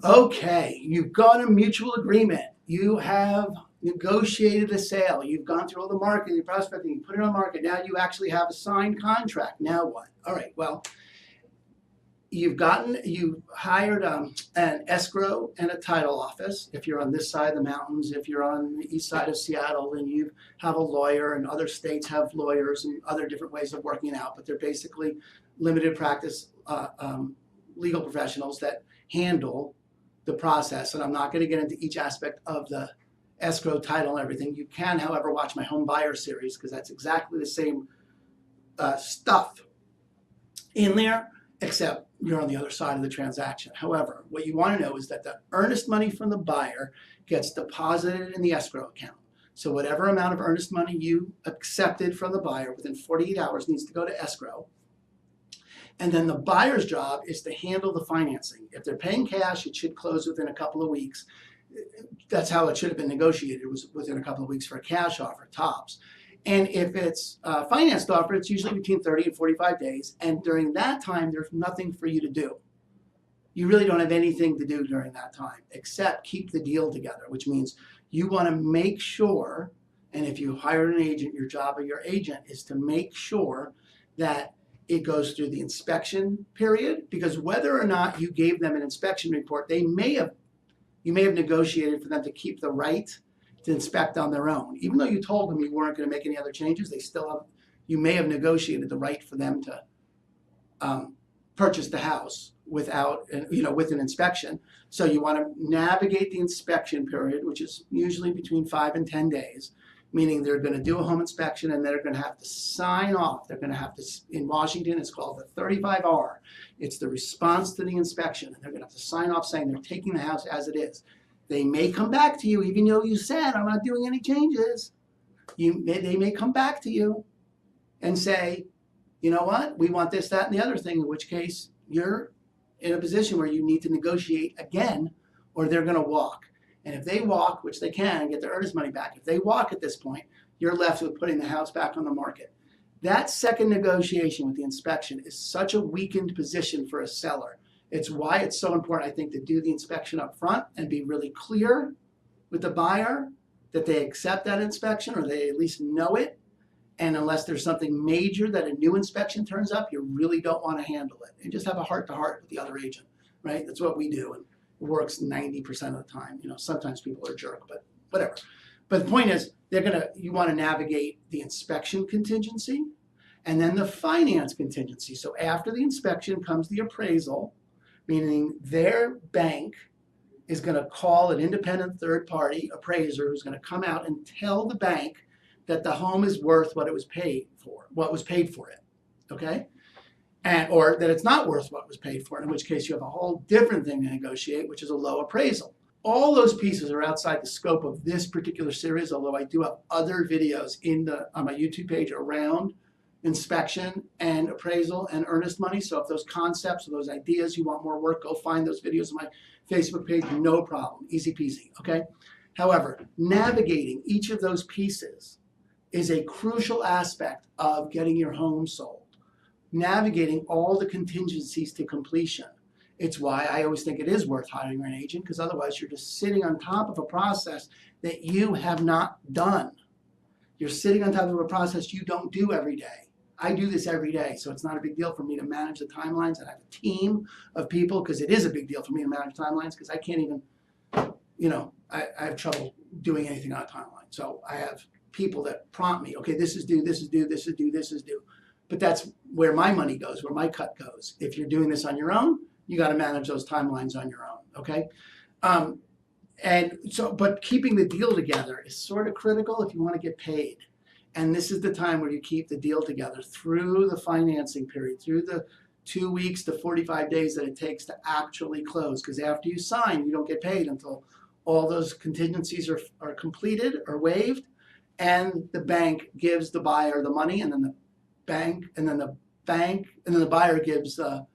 Okay, you've got a mutual agreement. You have negotiated a sale. You've gone through all the marketing, prospecting, you put it on the market. Now you actually have a signed contract. Now what? All right, well, you hired an escrow and a title office. If you're on this side of the mountains, if you're on the east side of Seattle, then you have a lawyer, and other states have lawyers and other different ways of working it out, but they're basically limited practice legal professionals that handle the process. And I'm not going to get into each aspect of the escrow, title, and everything. You can, however, watch my home buyer series, because that's exactly the same stuff in there, except you're on the other side of the transaction. However, what you want to know is that the earnest money from the buyer gets deposited in the escrow account. So whatever amount of earnest money you accepted from the buyer within 48 hours needs to go to escrow. And then the buyer's job is to handle the financing. If they're paying cash, it should close within a couple of weeks. That's how it should have been negotiated. It was within a couple of weeks for a cash offer, tops. And if it's a financed offer, it's usually between 30 and 45 days. And during that time, there's nothing for you to do. You really don't have anything to do during that time except keep the deal together, which means you want to make sure, and if you hire an agent, your job of your agent is to make sure that it goes through the inspection period, because whether or not you gave them an inspection report, you may have negotiated for them to keep the right to inspect on their own. Even though you told them you weren't going to make any other changes, you may have negotiated the right for them to purchase the house with an inspection. So you want to navigate the inspection period, which is usually between 5 and 10 days, meaning they're going to do a home inspection and they're going to have to sign off. They're going to have to, in Washington, it's called the 35R. It's the response to the inspection. And they're going to have to sign off saying they're taking the house as it is. They may come back to you, even though you said, I'm not doing any changes. They may come back to you and say, you know what, we want this, that, and the other thing, in which case you're in a position where you need to negotiate again, or they're going to walk. And if they walk, which they can, and get their earnest money back, if they walk at this point, you're left with putting the house back on the market. That second negotiation with the inspection is such a weakened position for a seller. It's why it's so important, I think, to do the inspection up front and be really clear with the buyer that they accept that inspection, or they at least know it. And unless there's something major that a new inspection turns up, you really don't want to handle it. And just have a heart-to-heart with the other agent, right? That's what we do. And works 90% of the time. Sometimes people are a jerk, but whatever. But the point is, you want to navigate the inspection contingency and then the finance contingency. So after the inspection comes the appraisal, meaning their bank is going to call an independent third-party appraiser who's going to come out and tell the bank that the home is worth what was paid for it, okay? Or that it's not worth what was paid for, in which case you have a whole different thing to negotiate, which is a low appraisal. All those pieces are outside the scope of this particular series, although I do have other videos on my YouTube page around inspection and appraisal and earnest money. So if those concepts or those ideas you want more work, go find those videos on my Facebook page, no problem, easy peasy, okay? However, navigating each of those pieces is a crucial aspect of getting your home sold. Navigating all the contingencies to completion. It's why I always think it is worth hiring an agent, because otherwise you're just sitting on top of a process that you have not done. You're sitting on top of a process you don't do every day. I do this every day, so it's not a big deal for me to manage the timelines. And I have a team of people, because it is a big deal for me to manage timelines, because I can't even, I have trouble doing anything on a timeline. So I have people that prompt me, okay, this is due, this is due, this is due, this is due. But that's where my money goes, where my cut goes. If you're doing this on your own, you got to manage those timelines on your own, okay? But keeping the deal together is sort of critical if you want to get paid. And this is the time where you keep the deal together through the financing period, through the 2 weeks to 45 days that it takes to actually close. Because after you sign, you don't get paid until all those contingencies are completed or waived, and the bank gives the buyer the money, and then the buyer gives the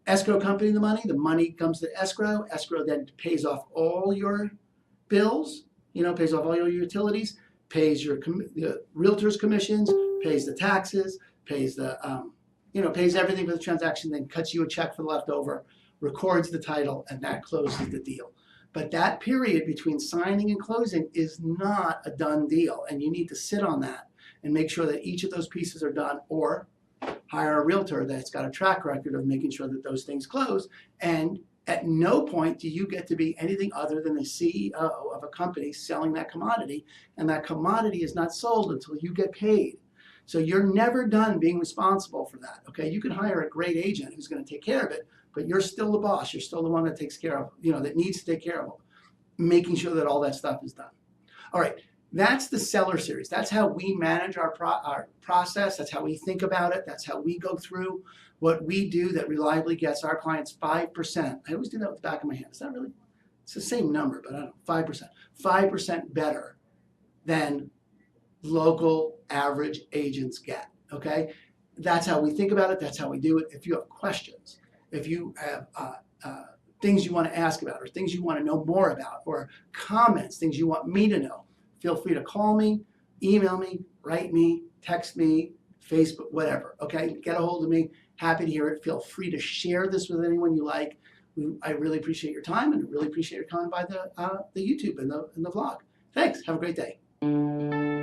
escrow company the money. The money comes to escrow. Escrow then pays off all your bills, pays off all your utilities, pays the realtor's commissions, pays the taxes, pays pays everything for the transaction, then cuts you a check for the leftover records the title, and that closes the deal. But that period between signing and closing is not a done deal, and you need to sit on that and make sure that each of those pieces are done, or hire a realtor that's got a track record of making sure that those things close. And at no point do you get to be anything other than the CEO of a company selling that commodity, and that commodity is not sold until you get paid. So you're never done being responsible for that, okay? You can hire a great agent who's going to take care of it, but you're still the boss. You're still the one that takes care of, that needs to take care of making sure that all that stuff is done. All right, that's the seller series. That's how we manage our process. That's how we think about it. That's how we go through what we do that reliably gets our clients 5%. I always do that with the back of my hand. It's not really, it's the same number, but I don't know, 5%. 5% better than local average agents get, okay? That's how we think about it. That's how we do it. If you have questions, if you have things you want to ask about, or things you want to know more about, or comments, things you want me to know, feel free to call me, email me, write me, text me, Facebook, whatever, okay? Get a hold of me. Happy to hear it. Feel free to share this with anyone you like. I really appreciate your time, and really appreciate your comment by the YouTube and the vlog. Thanks. Have a great day.